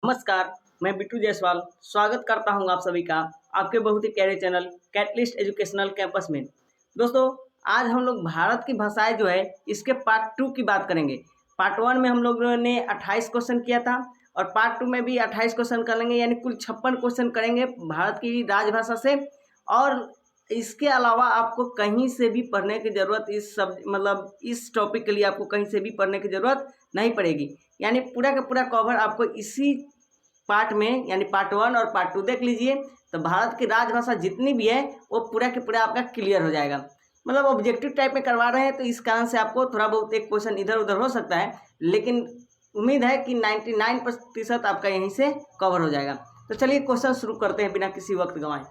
नमस्कार, मैं बिट्टू जायसवाल स्वागत करता हूं आप सभी का आपके बहुत ही प्यारे चैनल कैटलिस्ट एजुकेशनल कैंपस में। दोस्तों, आज हम लोग भारत की भाषाएं जो है इसके पार्ट 2 की बात करेंगे। पार्ट 1 में हम लोगों ने 28 क्वेश्चन किया था और पार्ट 2 में भी 28 क्वेश्चन करेंगे, यानी कुल 56 क्वेश्चन करेंगे भारत की राजभाषा से। और इसके अलावा आपको कहीं से भी पढ़ने की ज़रूरत इस टॉपिक के लिए आपको कहीं से भी पढ़ने की ज़रूरत नहीं पड़ेगी, यानी पूरा का पूरा कवर आपको इसी पार्ट में, यानी पार्ट 1 और पार्ट 2 देख लीजिए। तो भारत की राजभाषा जितनी भी है वो पूरा के पूरा आपका क्लियर हो जाएगा। मतलब ऑब्जेक्टिव टाइप में करवा रहे हैं तो इस कारण से आपको थोड़ा बहुत एक क्वेश्चन इधर उधर हो सकता है, लेकिन उम्मीद है कि 99% आपका यहीं से कवर हो जाएगा। तो चलिए क्वेश्चन शुरू करते हैं बिना किसी वक्त गंवाए।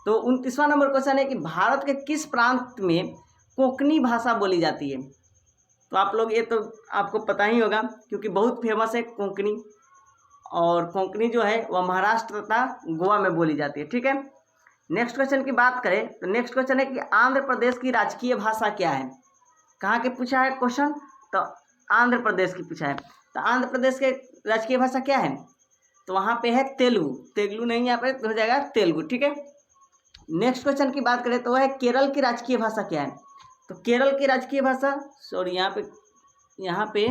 तो 29वां नंबर क्वेश्चन है कि भारत के किस प्रांत में कोंकणी भाषा बोली जाती है। तो आप लोग ये तो आपको पता ही होगा क्योंकि बहुत फेमस है कोंकणी, और कोंकणी जो है वह महाराष्ट्र तथा गोवा में बोली जाती है। ठीक है, नेक्स्ट क्वेश्चन की बात करें तो नेक्स्ट क्वेश्चन है कि आंध्र प्रदेश की राजकीय भाषा क्या है। कहाँ के पूछा है क्वेश्चन, तो आंध्र प्रदेश की पूछा है। तो आंध्र प्रदेश के राजकीय भाषा क्या है, तो वहाँ पे है तेलुगु। तेलुगु नहीं, यहाँ पे हो जाएगा तेलुगु। ठीक है, नेक्स्ट क्वेश्चन की बात करें तो वह है केरल की राजकीय भाषा क्या है। तो केरल की राजकीय भाषा, सॉरी यहाँ पे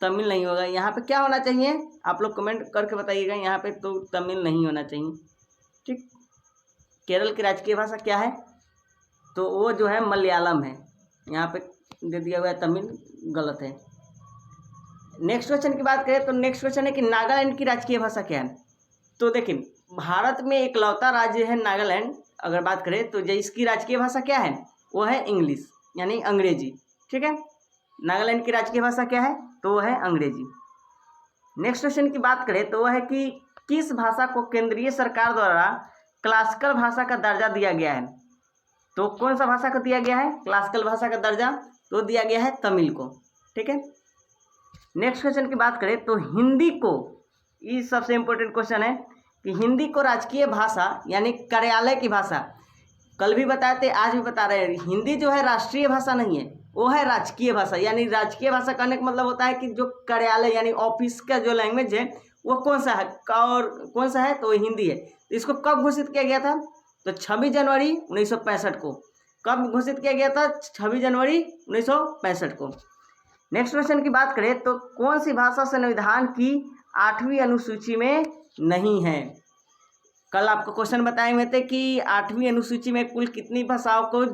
तमिल नहीं होगा, यहाँ पे क्या होना चाहिए आप लोग कमेंट करके बताइएगा। यहाँ पे तो तमिल नहीं होना चाहिए। ठीक, केरल की राजकीय भाषा क्या है, तो वो जो है मलयालम है। यहाँ पे दे दिया हुआ है तमिल, गलत है। नेक्स्ट क्वेश्चन की बात करें तो नेक्स्ट क्वेश्चन है कि नागालैंड की राजकीय भाषा क्या है। तो देखिए, भारत में एकलौता राज्य है नागालैंड। अगर बात करें तो इसकी राजकीय भाषा क्या है, वो है इंग्लिश, यानी अंग्रेजी। ठीक है, नागालैंड की राजकीय भाषा क्या है, तो वो है अंग्रेजी। नेक्स्ट क्वेश्चन की बात करें तो वह है कि किस भाषा को केंद्रीय सरकार द्वारा क्लासिकल भाषा का दर्जा दिया गया है। तो कौन सा भाषा को दिया गया है क्लासिकल भाषा का दर्जा, तो दिया गया है तमिल को। ठीक है, नेक्स्ट क्वेश्चन की बात करें तो हिंदी को, ये सबसे इम्पोर्टेंट क्वेश्चन है कि हिंदी को राजकीय भाषा यानी कार्यालय की भाषा, कल भी बताए थे आज भी बता रहे हैं, हिंदी जो है राष्ट्रीय भाषा नहीं है, वो है राजकीय भाषा। यानी राजकीय भाषा कहने का मतलब होता है कि जो कार्यालय यानी ऑफिस का जो लैंग्वेज है वो कौन सा है, और कौन सा है, तो वो हिंदी है। तो इसको कब घोषित किया गया था, तो 26 जनवरी 1965 को। कब घोषित किया गया था, 26 जनवरी 1965 को। नेक्स्ट क्वेश्चन की बात करें तो कौन सी भाषा संविधान की 8वीं अनुसूची में नहीं है। कल आपको क्वेश्चन बताए हुए थे कि 8वीं अनुसूची में कुल कितनी भाषाओं को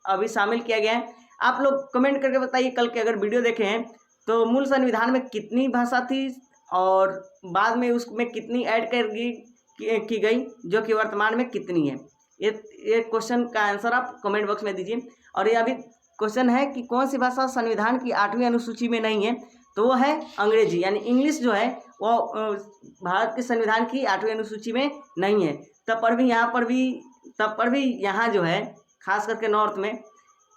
अभी शामिल किया गया है। आप लोग कमेंट करके बताइए, कल के अगर वीडियो देखे हैं तो मूल संविधान में कितनी भाषा थी और बाद में उसमें कितनी ऐड की गई, जो कि वर्तमान में कितनी है। ये क्वेश्चन का आंसर आप कमेंट बॉक्स में दीजिए। और ये अभी क्वेश्चन है कि कौन सी भाषा संविधान की 8वीं अनुसूची में नहीं है, तो वो है अंग्रेजी, यानी इंग्लिश जो है वो भारत के संविधान की 8वीं अनुसूची में नहीं है। तब पर भी यहाँ जो है खास करके नॉर्थ में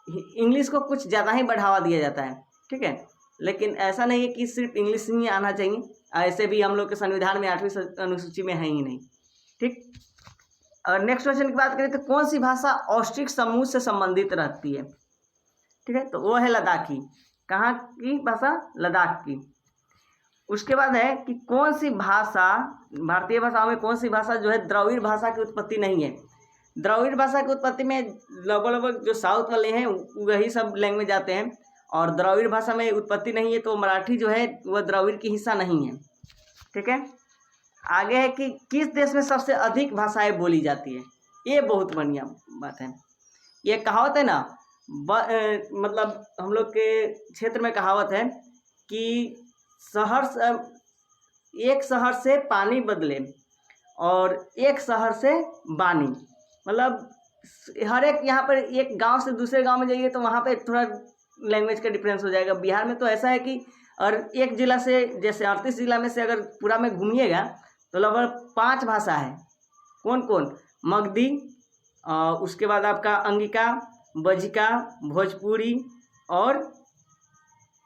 इंग्लिश को कुछ ज़्यादा ही बढ़ावा दिया जाता है। ठीक है, लेकिन ऐसा नहीं है कि सिर्फ इंग्लिश ही आना चाहिए, ऐसे भी हम लोग के संविधान में 8वीं अनुसूची में है ही नहीं। ठीक, और नेक्स्ट क्वेश्चन की बात करें तो कौन सी भाषा ऑस्ट्रिक समूह से संबंधित रहती है। ठीक है, तो वो है लद्दाखी। कहाँ की भाषा, लद्दाख की। उसके बाद है कि कौन सी भाषा, भारतीय भाषाओं में कौन सी भाषा जो है द्रविड़ भाषा की उत्पत्ति नहीं है। द्रविड़ भाषा की उत्पत्ति में लगभग जो साउथ वाले हैं वही सब लैंग्वेज आते हैं, और द्रविड़ भाषा में उत्पत्ति नहीं है, तो मराठी जो है वह द्रविड़ की हिस्सा नहीं है। ठीक है, आगे है कि किस देश में सबसे अधिक भाषाएं बोली जाती है। ये बहुत बढ़िया बात है। ये कहावत है ना, मतलब हम लोग के क्षेत्र में कहावत है कि एक शहर से पानी बदले और एक शहर से बानी। मतलब हर एक, यहाँ पर एक गांव से दूसरे गांव में जाइए तो वहाँ पे थोड़ा लैंग्वेज का डिफरेंस हो जाएगा। बिहार में तो ऐसा है कि और एक जिला से, जैसे 38 जिला में से अगर पूरा में घूमिएगा तो लगभग 5 भाषा है। कौन कौन, मगधी, उसके बाद आपका अंगिका, बजिका, भोजपुरी और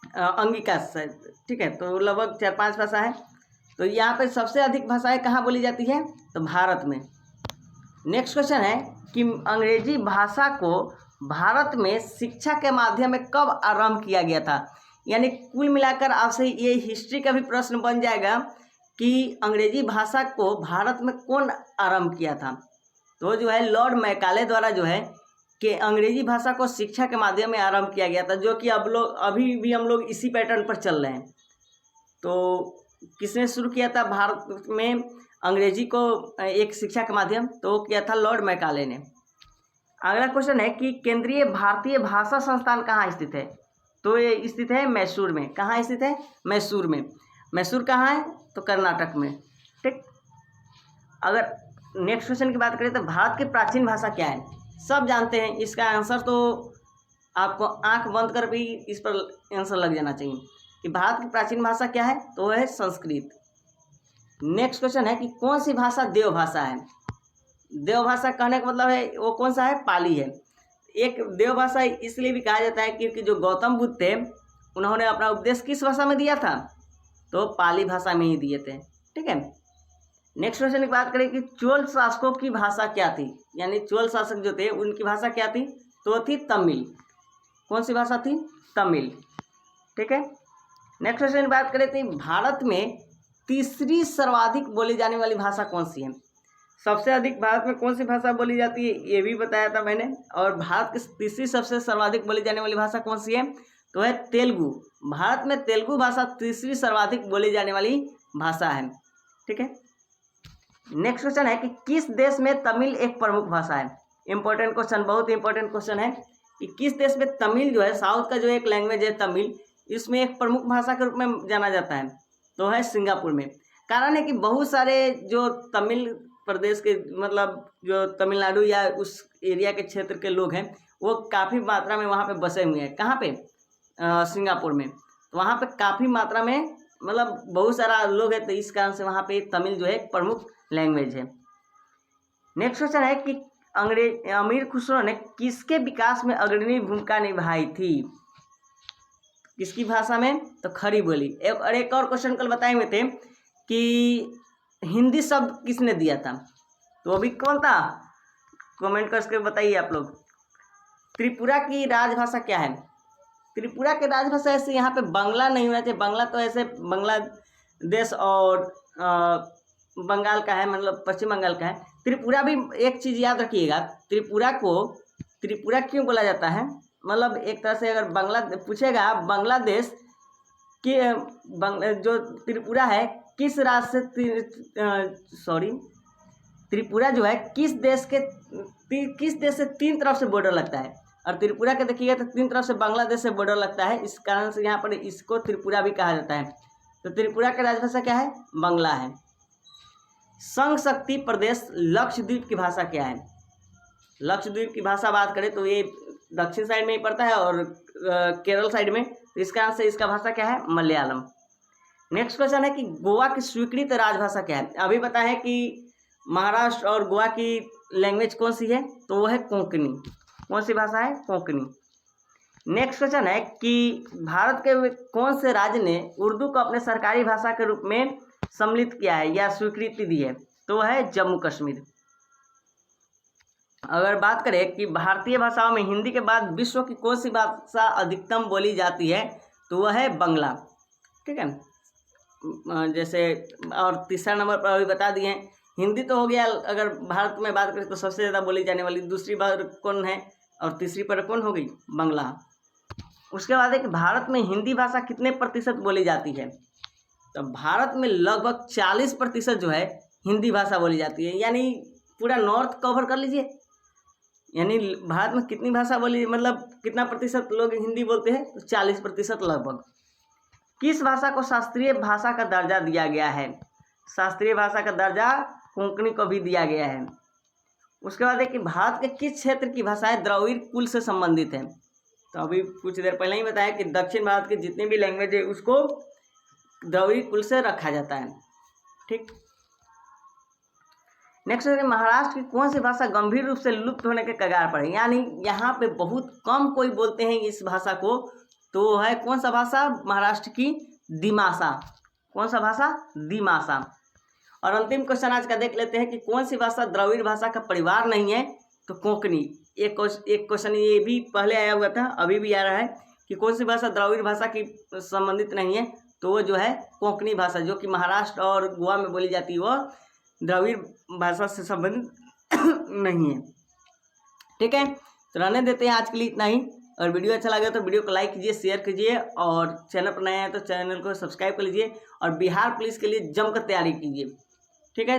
अंगिका शायद। ठीक है, तो लगभग 4-5 भाषा है। तो यहाँ पे सबसे अधिक भाषाएं कहाँ बोली जाती है, तो भारत में। नेक्स्ट क्वेश्चन है कि अंग्रेजी भाषा को भारत में शिक्षा के माध्यम में कब आरंभ किया गया था। यानी कुल मिलाकर आपसे ये हिस्ट्री का भी प्रश्न बन जाएगा कि अंग्रेजी भाषा को भारत में कौन आरंभ किया था? तो जो है लॉर्ड मैकाले द्वारा जो है कि अंग्रेजी भाषा को शिक्षा के माध्यम में आरंभ किया गया था, जो कि अभी भी हम लोग इसी पैटर्न पर चल रहे हैं। तो किसने शुरू किया था भारत में अंग्रेजी को एक शिक्षा के माध्यम? तो किया था लॉर्ड मैकाले ने। अगला क्वेश्चन है कि केंद्रीय भारतीय भाषा संस्थान कहाँ स्थित है? तो ये स्थित है मैसूर में। कहाँ स्थित है? मैसूर में। मैसूर कहाँ है? तो कर्नाटक में। ठीक। अगर नेक्स्ट क्वेश्चन की बात करें तो भारत की प्राचीन भाषा क्या है? सब जानते हैं, इसका आंसर तो आपको आंख बंद कर भी इस पर आंसर लग जाना चाहिए कि भारत की प्राचीन भाषा क्या है? तो वह है संस्कृत। नेक्स्ट क्वेश्चन है कि कौन सी भाषा देव भाषा है? देव भाषा कहने का मतलब है वो कौन सा है? पाली है। एक देव भाषा इसलिए भी कहा जाता है क्योंकि जो गौतम बुद्ध थे उन्होंने अपना उपदेश किस भाषा में दिया था? तो पाली भाषा में ही दिए थे। ठीक है। नेक्स्ट क्वेश्चन की बात करें कि चोल शासकों की भाषा क्या थी? यानी चोल शासक जो थे उनकी भाषा क्या थी? तो थी तमिल। कौन सी भाषा थी? तमिल। ठीक है। नेक्स्ट क्वेश्चन की बात करें तो भारत में तीसरी सर्वाधिक बोली जाने वाली भाषा कौन सी है? सबसे अधिक भारत में कौन सी भाषा बोली जाती है ये भी बताया था मैंने। और भारत की तीसरी सबसे सर्वाधिक बोली जाने वाली भाषा कौन सी है? तो है तेलुगु। भारत में तेलुगु भाषा तीसरी सर्वाधिक बोली जाने वाली भाषा है। ठीक है। नेक्स्ट क्वेश्चन है कि किस देश में तमिल एक प्रमुख भाषा है? इंपॉर्टेंट क्वेश्चन, बहुत इंपॉर्टेंट क्वेश्चन है कि किस देश में तमिल जो है, साउथ का जो एक लैंग्वेज है तमिल, इसमें एक प्रमुख भाषा के रूप में जाना जाता है? तो है सिंगापुर में। कारण है कि बहुत सारे जो तमिल प्रदेश के मतलब जो तमिलनाडु या उस एरिया के क्षेत्र के लोग हैं वो काफ़ी मात्रा में वहाँ पे बसे हुए हैं। कहाँ पे? सिंगापुर में। तो वहाँ पे काफ़ी मात्रा में मतलब बहुत सारा लोग है, तो इस कारण से वहाँ पे तमिल जो है एक प्रमुख लैंग्वेज है। नेक्स्ट क्वेश्चन है कि अमीर खुसरो ने किसके विकास में अग्रणी भूमिका निभाई थी? किसकी भाषा में? तो खड़ी बोली। एक और क्वेश्चन कल बताए हुए थे कि हिंदी शब्द किसने दिया था? तो अभी कौन था? कमेंट करके बताइए आप लोग। त्रिपुरा की राजभाषा क्या है? त्रिपुरा की राजभाषा ऐसे यहाँ पे बांग्ला नहीं होना चाहिए। बांग्ला तो ऐसे बांग्लादेश और बंगाल का है, मतलब पश्चिम बंगाल का है। त्रिपुरा भी एक चीज़ याद रखिएगा, त्रिपुरा को त्रिपुरा क्यों बोला जाता है? मतलब एक तरह से अगर बांग्ला पूछेगा बांग्लादेश के जो त्रिपुरा है किस राज्य से त्रिपुरा जो है किस देश से 3 तरफ से बॉर्डर लगता है? और त्रिपुरा के देखिएगा तो 3 तरफ से बांग्लादेश से बॉर्डर लगता है। इस कारण से यहाँ पर इसको त्रिपुरा भी कहा जाता है। तो त्रिपुरा की राजभाषा क्या है? बांग्ला है। संघ शक्ति प्रदेश लक्षद्वीप की भाषा क्या है? लक्षद्वीप की भाषा बात करें तो ये दक्षिण साइड में ही पड़ता है और केरल साइड में। इस कारण से इसका भाषा क्या है? मलयालम। नेक्स्ट क्वेश्चन है कि गोवा की स्वीकृत राजभाषा क्या है? अभी पता है कि महाराष्ट्र और गोवा की लैंग्वेज कौन सी है? तो वो है कोंकणी। कौन सी भाषा है? कोंकणी। नेक्स्ट क्वेश्चन है कि भारत के कौन से राज्य ने उर्दू को अपने सरकारी भाषा के रूप में सम्मिलित किया है या स्वीकृति दी है? तो वह है जम्मू कश्मीर। अगर बात करें कि भारतीय भाषाओं में हिंदी के बाद विश्व की कौन सी भाषा अधिकतम बोली जाती है? तो वह है बांग्ला। ठीक है। जैसे और तीसरा नंबर पर अभी बता दिए हैं, हिंदी तो हो गया। अगर भारत में बात करें तो सबसे ज़्यादा बोली जाने वाली दूसरी बार कौन है और तीसरी पर कौन हो गई? बांग्ला। उसके बाद है कि भारत में हिंदी भाषा कितने प्रतिशत बोली जाती है? तो भारत में लगभग 40% जो है हिंदी भाषा बोली जाती है। यानी पूरा नॉर्थ कवर कर लीजिए। यानी भारत में कितनी भाषा बोली, मतलब कितना प्रतिशत लोग हिंदी बोलते हैं? तो 40% लगभग। किस भाषा को शास्त्रीय भाषा का दर्जा दिया गया है? शास्त्रीय भाषा का दर्जा कोंकणी को भी दिया गया है। उसके बाद है कि भारत के किस क्षेत्र की भाषाएं द्रविड़ कुल से संबंधित हैं? तो अभी कुछ देर पहले ही बताया कि दक्षिण भारत के जितने भी लैंग्वेज है उसको द्रविड़ कुल से रखा जाता है। ठीक। नेक्स्ट है महाराष्ट्र की कौन सी भाषा गंभीर रूप से लुप्त होने के कगार पर है? यानी यहाँ पे बहुत कम कोई बोलते हैं इस भाषा को। तो है कौन सा भाषा? महाराष्ट्र की दिमासा। कौन सा भाषा? दिमासा। और अंतिम क्वेश्चन आज का देख लेते हैं कि कौन सी भाषा द्रविड़ भाषा का परिवार नहीं है? तो कोंकणी। एक क्वेश्चन ये भी पहले आया हुआ था, अभी भी आ रहा है कि कौन सी भाषा द्रविड़ भाषा की संबंधित नहीं है? तो वो जो है कोंकणी भाषा, जो कि महाराष्ट्र और गोवा में बोली जाती है, वो द्रविड़ भाषा से संबंधित नहीं है। ठीक है, तो रहने देते हैं आज के लिए इतना ही। और वीडियो अच्छा लगे तो वीडियो को लाइक कीजिए, शेयर कीजिए, और चैनल पर नए हैं तो चैनल को सब्सक्राइब कर लीजिए, और बिहार पुलिस के लिए जमकर तैयारी कीजिए। ठीक है।